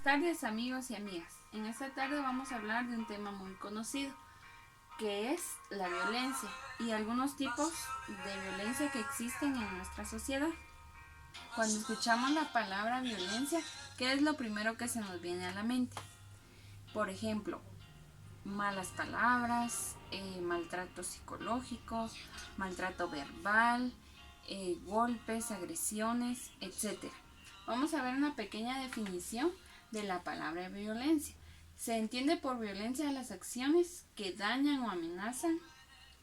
tardes, amigos y amigas. En esta tarde vamos a hablar de un tema muy conocido, que es la violencia y algunos tipos de violencia que existen en nuestra sociedad. Cuando escuchamos la palabra violencia, ¿qué es lo primero que se nos viene a la mente? Por ejemplo, malas palabras, maltrato psicológico, maltrato verbal, golpes, agresiones, etc. Vamos a ver una pequeña definición de la palabra violencia. Se entiende por violencia las acciones que dañan o amenazan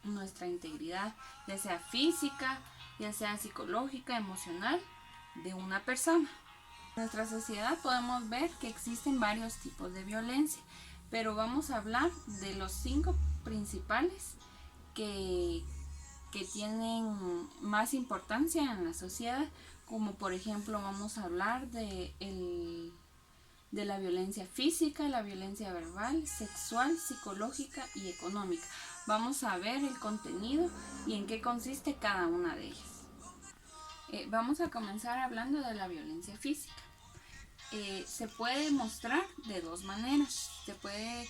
nuestra integridad, ya sea física, ya sea psicológica, emocional, de una persona. En nuestra sociedad podemos ver que existen varios tipos de violencia, pero vamos a hablar de los 5 principales que tienen más importancia en la sociedad, como por ejemplo vamos a hablar de la violencia física, la violencia verbal, sexual, psicológica y económica. Vamos a ver el contenido y en qué consiste cada una de ellas. Vamos a comenzar hablando de la violencia física. Se puede mostrar de dos maneras. Se puede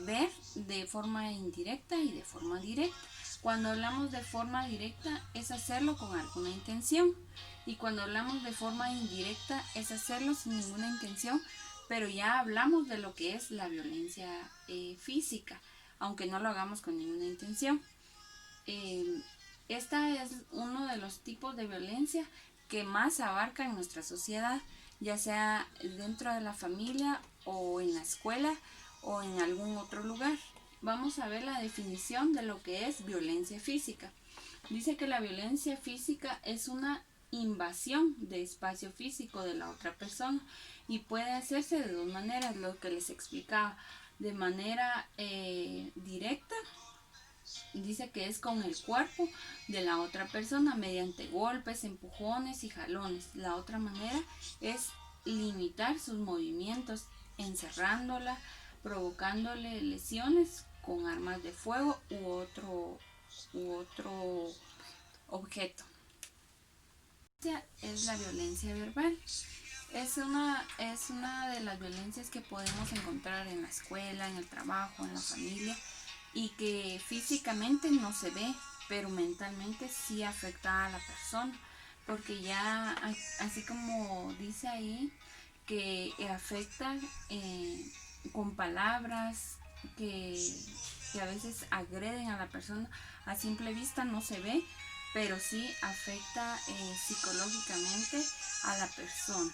ver de forma indirecta y de forma directa. Cuando hablamos de forma directa es hacerlo con alguna intención, y cuando hablamos de forma indirecta es hacerlo sin ninguna intención, pero ya hablamos de lo que es la violencia física, aunque no lo hagamos con ninguna intención. Esta es uno de los tipos de violencia que más abarca en nuestra sociedad, ya sea dentro de la familia o en la escuela o en algún otro lugar. Vamos a ver la definición de lo que es violencia física. Dice que la violencia física es una invasión de espacio físico de la otra persona y puede hacerse de dos maneras, lo que les explicaba. De manera directa, dice que es con el cuerpo de la otra persona mediante golpes, empujones y jalones. La otra manera es limitar sus movimientos, encerrándola, provocándole lesiones con armas de fuego u otro objeto. Es la violencia verbal. Es una de las violencias que podemos encontrar en la escuela, en el trabajo, en la familia, y que físicamente no se ve, pero mentalmente sí afecta a la persona, porque ya así como dice ahí, que afecta con palabras que a veces agreden a la persona, a simple vista no se ve, pero sí afecta psicológicamente a la persona.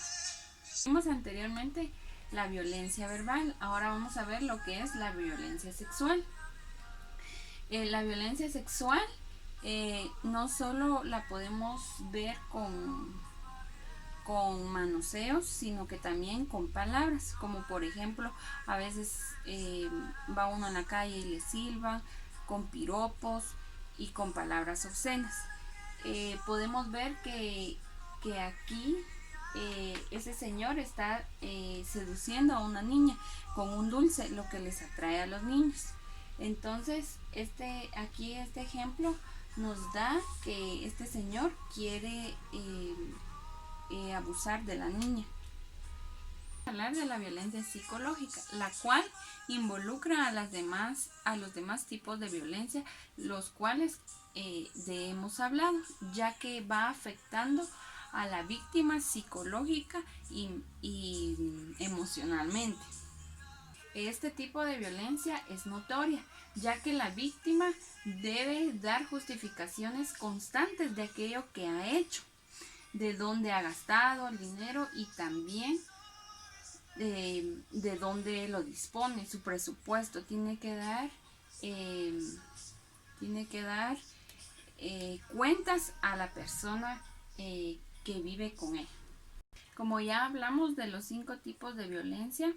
Vimos anteriormente la violencia verbal, ahora vamos a ver lo que es la violencia sexual. La violencia sexual no solo la podemos ver con manoseos, sino que también con palabras, como por ejemplo a veces va uno en la calle y le silban con piropos y con palabras obscenas. Podemos ver que aquí ese señor está seduciendo a una niña con un dulce, lo que les atrae a los niños. Entonces este ejemplo nos da que este señor quiere abusar de la niña. Vamos a hablar de la violencia psicológica, la cual involucra a los demás tipos de violencia, los cuales hemos hablado, ya que va afectando a la víctima psicológica y emocionalmente. Este tipo de violencia es notoria, ya que la víctima debe dar justificaciones constantes de aquello que ha hecho, de dónde ha gastado el dinero y también de dónde lo dispone, su presupuesto. Tiene que dar cuentas a la persona que vive con él. Como ya hablamos de los 5 tipos de violencia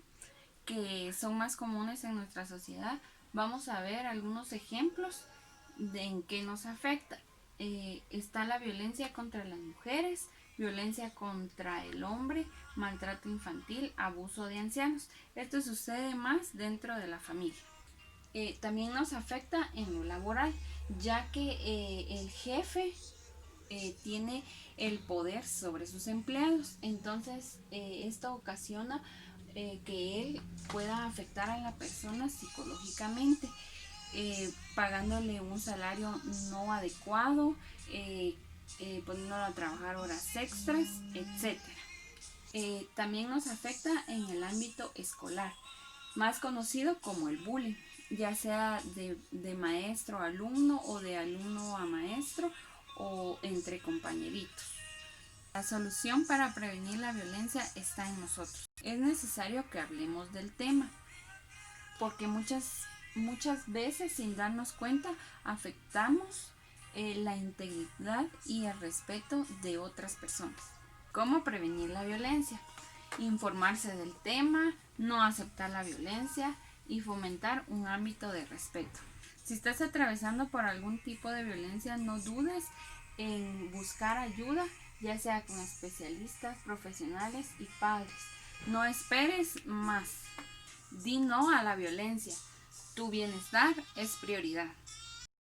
que son más comunes en nuestra sociedad, vamos a ver algunos ejemplos de en qué nos afecta. Está la violencia contra las mujeres, violencia contra el hombre, maltrato infantil, abuso de ancianos. Esto sucede más dentro de la familia. También nos afecta en lo laboral, ya que el jefe tiene el poder sobre sus empleados. Entonces esto ocasiona que él pueda afectar a la persona psicológicamente, pagándole un salario no adecuado, poniéndolo a trabajar horas extras, etc. También nos afecta en el ámbito escolar, más conocido como el bullying, ya sea de maestro a alumno o de alumno a maestro o entre compañeritos. La solución para prevenir la violencia está en nosotros. Es necesario que hablemos del tema, porque muchas veces sin darnos cuenta afectamos la integridad y el respeto de otras personas. ¿Cómo prevenir la violencia? Informarse del tema, no aceptar la violencia y fomentar un ámbito de respeto. Si estás atravesando por algún tipo de violencia, no dudes en buscar ayuda, ya sea con especialistas, profesionales y padres. No esperes más. Di no a la violencia. Tu bienestar es prioridad.